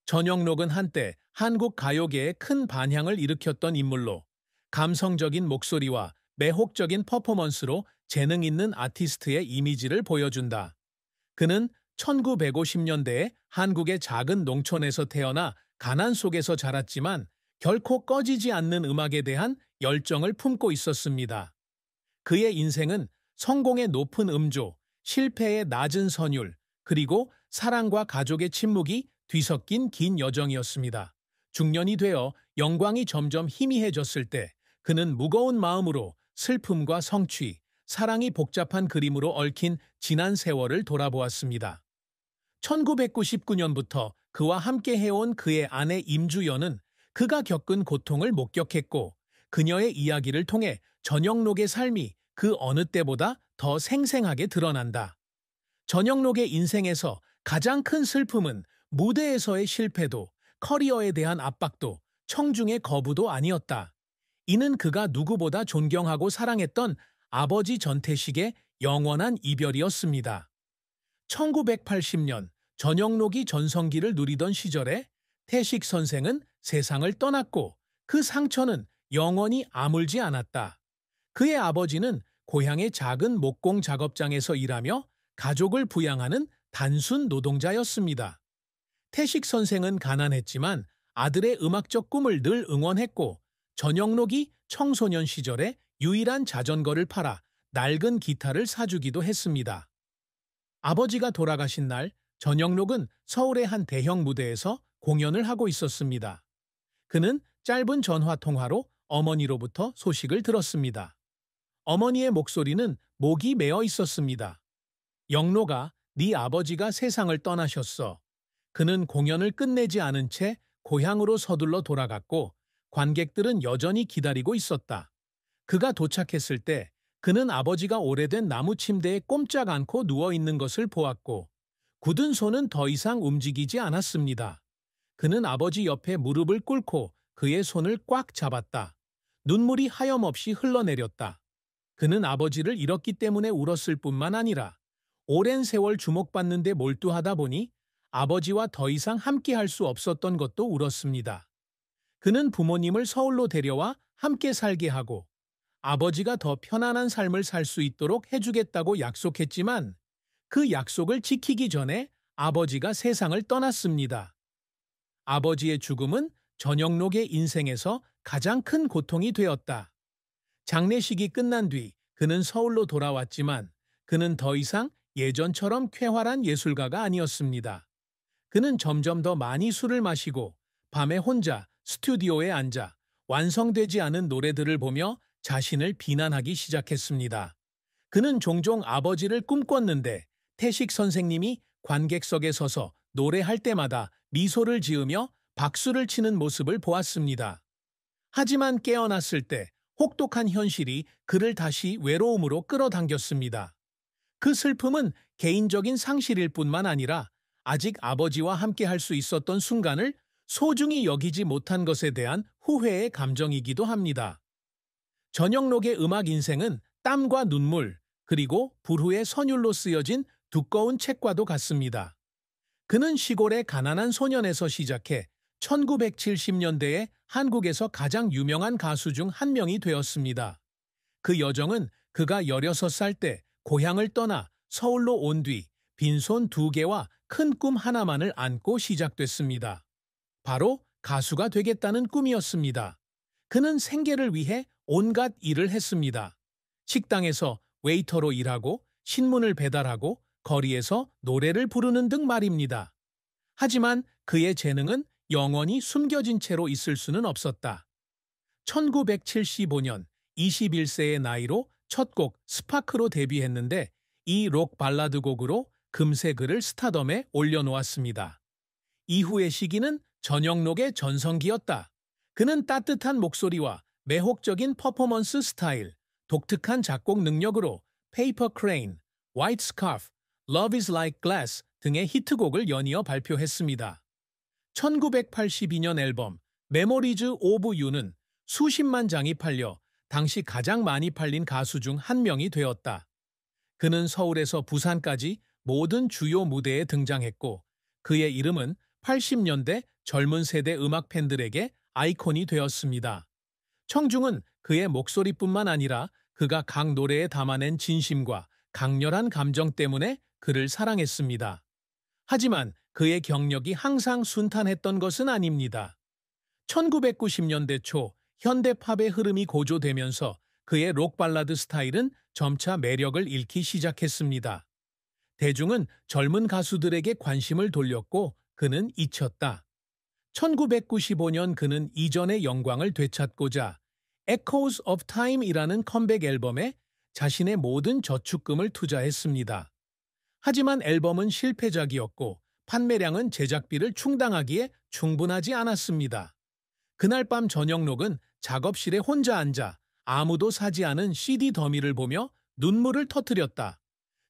전영록은 한때 한국 가요계에 큰 반향을 일으켰던 인물로 감성적인 목소리와 매혹적인 퍼포먼스로 재능 있는 아티스트의 이미지를 보여준다. 그는 1950년대에 한국의 작은 농촌에서 태어나 가난 속에서 자랐지만 결코 꺼지지 않는 음악에 대한 열정을 품고 있었습니다. 그의 인생은 성공의 높은 음조, 실패의 낮은 선율, 그리고 사랑과 가족의 침묵이 뒤섞인 긴 여정이었습니다. 중년이 되어 영광이 점점 희미해졌을 때 그는 무거운 마음으로 슬픔과 성취, 사랑이 복잡한 그림으로 얽힌 지난 세월을 돌아보았습니다. 1999년부터 그와 함께 해온 그의 아내 임주연은 그가 겪은 고통을 목격했고 그녀의 이야기를 통해 전영록의 삶이 그 어느 때보다 더 생생하게 드러난다. 전영록의 인생에서 가장 큰 슬픔은 무대에서의 실패도, 커리어에 대한 압박도, 청중의 거부도 아니었다. 이는 그가 누구보다 존경하고 사랑했던 아버지 전태식의 영원한 이별이었습니다. 1980년 전영록이 전성기를 누리던 시절에 태식 선생은 세상을 떠났고 그 상처는 영원히 아물지 않았다. 그의 아버지는 고향의 작은 목공 작업장에서 일하며 가족을 부양하는 단순 노동자였습니다. 태식 선생은 가난했지만 아들의 음악적 꿈을 늘 응원했고 전영록이 청소년 시절에 유일한 자전거를 팔아 낡은 기타를 사주기도 했습니다. 아버지가 돌아가신 날 전영록은 서울의 한 대형 무대에서 공연을 하고 있었습니다. 그는 짧은 전화 통화로 어머니로부터 소식을 들었습니다. 어머니의 목소리는 목이 메어 있었습니다. 영록아, 네 아버지가 세상을 떠나셨어. 그는 공연을 끝내지 않은 채 고향으로 서둘러 돌아갔고 관객들은 여전히 기다리고 있었다. 그가 도착했을 때 그는 아버지가 오래된 나무 침대에 꼼짝 않고 누워있는 것을 보았고 굳은 손은 더 이상 움직이지 않았습니다. 그는 아버지 옆에 무릎을 꿇고 그의 손을 꽉 잡았다. 눈물이 하염없이 흘러내렸다. 그는 아버지를 잃었기 때문에 울었을 뿐만 아니라 오랜 세월 주목받는 데 몰두하다 보니 아버지와 더 이상 함께할 수 없었던 것도 울었습니다. 그는 부모님을 서울로 데려와 함께 살게 하고 아버지가 더 편안한 삶을 살 수 있도록 해주겠다고 약속했지만 그 약속을 지키기 전에 아버지가 세상을 떠났습니다. 아버지의 죽음은 전영록의 인생에서 가장 큰 고통이 되었다. 장례식이 끝난 뒤 그는 서울로 돌아왔지만 그는 더 이상 예전처럼 쾌활한 예술가가 아니었습니다. 그는 점점 더 많이 술을 마시고 밤에 혼자 스튜디오에 앉아 완성되지 않은 노래들을 보며 자신을 비난하기 시작했습니다. 그는 종종 아버지를 꿈꿨는데 태식 선생님이 관객석에 서서 노래할 때마다 미소를 지으며 박수를 치는 모습을 보았습니다. 하지만 깨어났을 때 혹독한 현실이 그를 다시 외로움으로 끌어당겼습니다. 그 슬픔은 개인적인 상실일 뿐만 아니라 아직 아버지와 함께 할 수 있었던 순간을 소중히 여기지 못한 것에 대한 후회의 감정이기도 합니다. 전영록의 음악 인생은 땀과 눈물, 그리고 불후의 선율로 쓰여진 두꺼운 책과도 같습니다. 그는 시골의 가난한 소년에서 시작해 1970년대에 한국에서 가장 유명한 가수 중 한 명이 되었습니다. 그 여정은 그가 16살 때 고향을 떠나 서울로 온 뒤 빈손 2개와 큰 꿈 하나만을 안고 시작됐습니다. 바로 가수가 되겠다는 꿈이었습니다. 그는 생계를 위해 온갖 일을 했습니다. 식당에서 웨이터로 일하고 신문을 배달하고 거리에서 노래를 부르는 등 말입니다. 하지만 그의 재능은 영원히 숨겨진 채로 있을 수는 없었다. 1975년 21세의 나이로 첫 곡 스파크로 데뷔했는데 이 록 발라드 곡으로 금세 그를 스타덤에 올려놓았습니다. 이후의 시기는 전영록의 전성기였다. 그는 따뜻한 목소리와 매혹적인 퍼포먼스 스타일, 독특한 작곡 능력으로 Paper Crane, White Scarf, Love is Like Glass 등의 히트곡을 연이어 발표했습니다. 1982년 앨범 Memories of You는 수십만 장이 팔려 당시 가장 많이 팔린 가수 중 한 명이 되었다. 그는 서울에서 부산까지 모든 주요 무대에 등장했고 그의 이름은 80년대 젊은 세대 음악 팬들에게 아이콘이 되었습니다. 청중은 그의 목소리뿐만 아니라 그가 각 노래에 담아낸 진심과 강렬한 감정 때문에 그를 사랑했습니다. 하지만 그의 경력이 항상 순탄했던 것은 아닙니다. 1990년대 초 현대팝의 흐름이 고조되면서 그의 록 발라드 스타일은 점차 매력을 잃기 시작했습니다. 대중은 젊은 가수들에게 관심을 돌렸고 그는 잊혔다. 1995년 그는 이전의 영광을 되찾고자 Echoes of Time이라는 컴백 앨범에 자신의 모든 저축금을 투자했습니다. 하지만 앨범은 실패작이었고 판매량은 제작비를 충당하기에 충분하지 않았습니다. 그날 밤 저녁록은 작업실에 혼자 앉아 아무도 사지 않은 CD 더미를 보며 눈물을 터뜨렸다.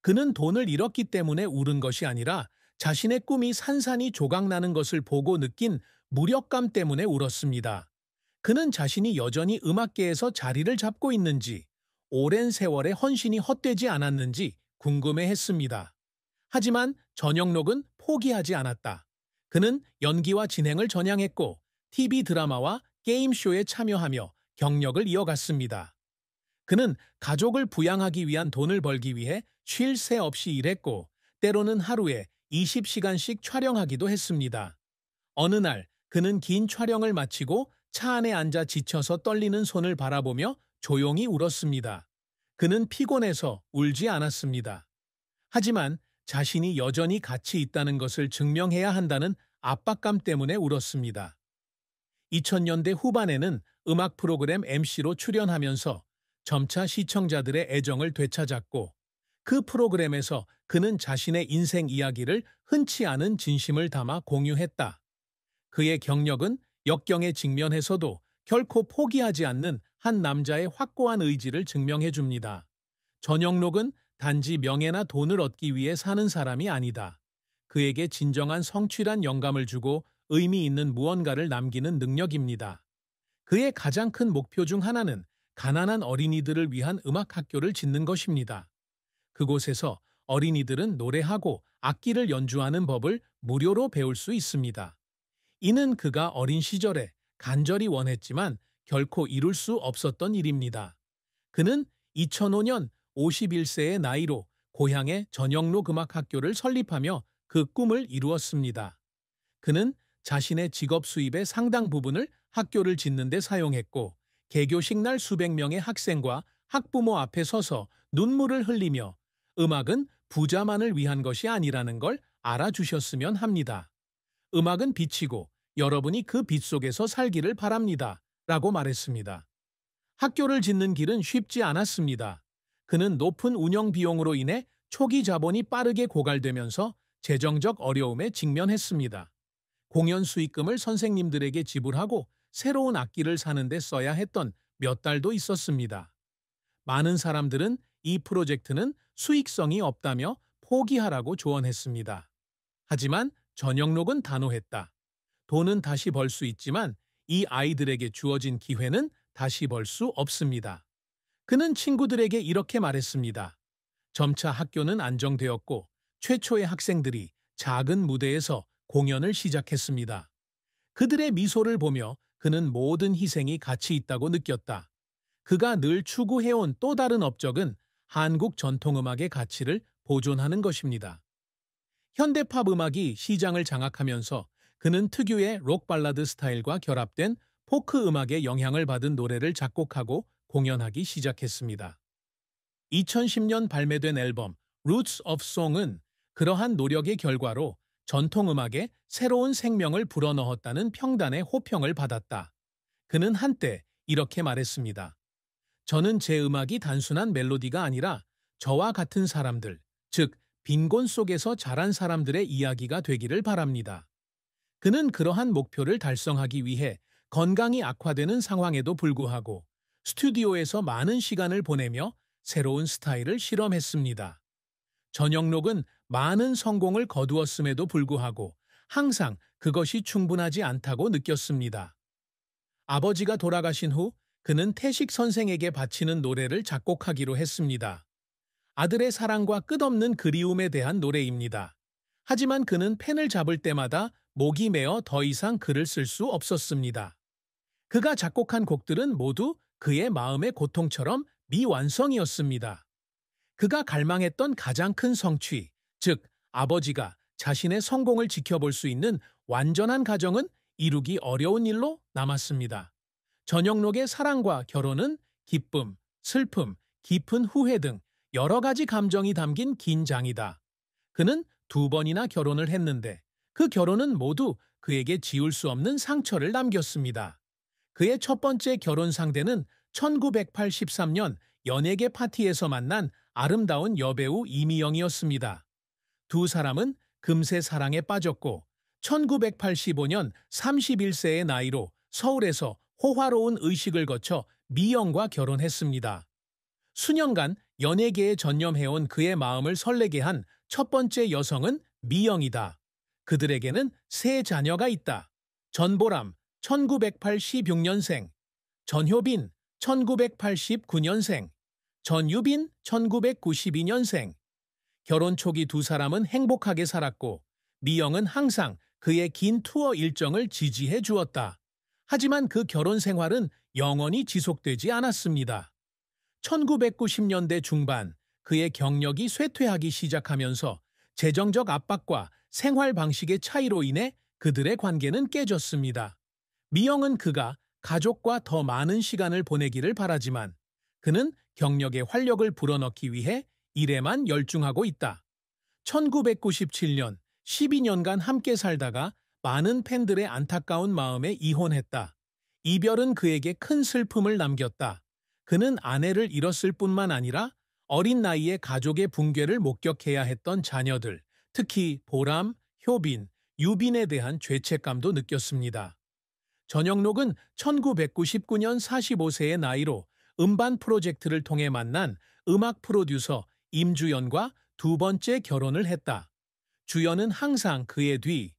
그는 돈을 잃었기 때문에 울은 것이 아니라 자신의 꿈이 산산이 조각나는 것을 보고 느낀 무력감 때문에 울었습니다. 그는 자신이 여전히 음악계에서 자리를 잡고 있는지, 오랜 세월의 헌신이 헛되지 않았는지 궁금해했습니다. 하지만 저녁록은 포기하지 않았다. 그는 연기와 진행을 전향했고 TV 드라마와 게임쇼에 참여하며 경력을 이어갔습니다. 그는 가족을 부양하기 위한 돈을 벌기 위해 쉴 새 없이 일했고 때로는 하루에 20시간씩 촬영하기도 했습니다. 어느 날 그는 긴 촬영을 마치고 차 안에 앉아 지쳐서 떨리는 손을 바라보며 조용히 울었습니다. 그는 피곤해서 울지 않았습니다. 하지만 자신이 여전히 가치 있다는 것을 증명해야 한다는 압박감 때문에 울었습니다. 2000년대 후반에는 음악 프로그램 MC로 출연하면서 점차 시청자들의 애정을 되찾았고 그 프로그램에서 그는 자신의 인생 이야기를 흔치 않은 진심을 담아 공유했다. 그의 경력은 역경에 직면해서도 결코 포기하지 않는 한 남자의 확고한 의지를 증명해 줍니다. 저녁록은 단지 명예나 돈을 얻기 위해 사는 사람이 아니다. 그에게 진정한 성취란 영감을 주고 의미 있는 무언가를 남기는 능력입니다. 그의 가장 큰 목표 중 하나는 가난한 어린이들을 위한 음악 학교를 짓는 것입니다. 그곳에서 어린이들은 노래하고 악기를 연주하는 법을 무료로 배울 수 있습니다. 이는 그가 어린 시절에 간절히 원했지만 결코 이룰 수 없었던 일입니다. 그는 2005년 51세의 나이로 고향에 저녁록 음악 학교를 설립하며 그 꿈을 이루었습니다. 그는 자신의 직업 수입의 상당 부분을 학교를 짓는 데 사용했고 개교식 날 수백 명의 학생과 학부모 앞에 서서 눈물을 흘리며 음악은 부자만을 위한 것이 아니라는 걸 알아주셨으면 합니다. 음악은 빛이고 여러분이 그 빛 속에서 살기를 바랍니다. 라고 말했습니다. 학교를 짓는 길은 쉽지 않았습니다. 그는 높은 운영 비용으로 인해 초기 자본이 빠르게 고갈되면서 재정적 어려움에 직면했습니다. 공연 수익금을 선생님들에게 지불하고 새로운 악기를 사는 데 써야 했던 몇 달도 있었습니다. 많은 사람들은 이 프로젝트는 수익성이 없다며 포기하라고 조언했습니다. 하지만 저녁록은 단호했다. 돈은 다시 벌 수 있지만 이 아이들에게 주어진 기회는 다시 벌 수 없습니다. 그는 친구들에게 이렇게 말했습니다. 점차 학교는 안정되었고 최초의 학생들이 작은 무대에서 공연을 시작했습니다. 그들의 미소를 보며 그는 모든 희생이 가치 있다고 느꼈다. 그가 늘 추구해온 또 다른 업적은 한국 전통음악의 가치를 보존하는 것입니다. 현대팝 음악이 시장을 장악하면서 그는 특유의 록 발라드 스타일과 결합된 포크 음악의 영향을 받은 노래를 작곡하고 공연하기 시작했습니다. 2010년 발매된 앨범 Roots of Song은 그러한 노력의 결과로 전통음악에 새로운 생명을 불어넣었다는 평단의 호평을 받았다. 그는 한때 이렇게 말했습니다. 저는 제 음악이 단순한 멜로디가 아니라 저와 같은 사람들, 즉 빈곤 속에서 자란 사람들의 이야기가 되기를 바랍니다. 그는 그러한 목표를 달성하기 위해 건강이 악화되는 상황에도 불구하고 스튜디오에서 많은 시간을 보내며 새로운 스타일을 실험했습니다. 저녁록은 많은 성공을 거두었음에도 불구하고 항상 그것이 충분하지 않다고 느꼈습니다. 아버지가 돌아가신 후 그는 태식 선생에게 바치는 노래를 작곡하기로 했습니다. 아들의 사랑과 끝없는 그리움에 대한 노래입니다. 하지만 그는 펜을 잡을 때마다 목이 메어 더 이상 글을 쓸 수 없었습니다. 그가 작곡한 곡들은 모두 그의 마음의 고통처럼 미완성이었습니다. 그가 갈망했던 가장 큰 성취, 즉 아버지가 자신의 성공을 지켜볼 수 있는 완전한 가정은 이루기 어려운 일로 남았습니다. 저녁록의 사랑과 결혼은 기쁨, 슬픔, 깊은 후회 등 여러 가지 감정이 담긴 긴 장이다. 그는 2번이나 결혼을 했는데 그 결혼은 모두 그에게 지울 수 없는 상처를 남겼습니다. 그의 첫 번째 결혼 상대는 1983년 연예계 파티에서 만난 아름다운 여배우 이미영이었습니다. 두 사람은 금세 사랑에 빠졌고 1985년 31세의 나이로 서울에서 호화로운 의식을 거쳐 미영과 결혼했습니다. 수년간 연예계에 전념해온 그의 마음을 설레게 한 첫 번째 여성은 미영이다. 그들에게는 세 자녀가 있다. 전보람, 1986년생, 전효빈, 1989년생, 전유빈, 1992년생. 결혼 초기 두 사람은 행복하게 살았고 미영은 항상 그의 긴 투어 일정을 지지해 주었다. 하지만 그 결혼 생활은 영원히 지속되지 않았습니다. 1990년대 중반 그의 경력이 쇠퇴하기 시작하면서 재정적 압박과 생활 방식의 차이로 인해 그들의 관계는 깨졌습니다. 미영은 그가 가족과 더 많은 시간을 보내기를 바라지만 그는 경력의 활력을 불어넣기 위해 일에만 열중하고 있다. 1997년 12년간 함께 살다가 많은 팬들의 안타까운 마음에 이혼했다. 이별은 그에게 큰 슬픔을 남겼다. 그는 아내를 잃었을 뿐만 아니라 어린 나이에 가족의 붕괴를 목격해야 했던 자녀들, 특히 보람, 효빈, 유빈에 대한 죄책감도 느꼈습니다. 전영록은 1999년 45세의 나이로 음반 프로젝트를 통해 만난 음악 프로듀서 임주연과 2번째 결혼을 했다. 주연은 항상 그의 뒤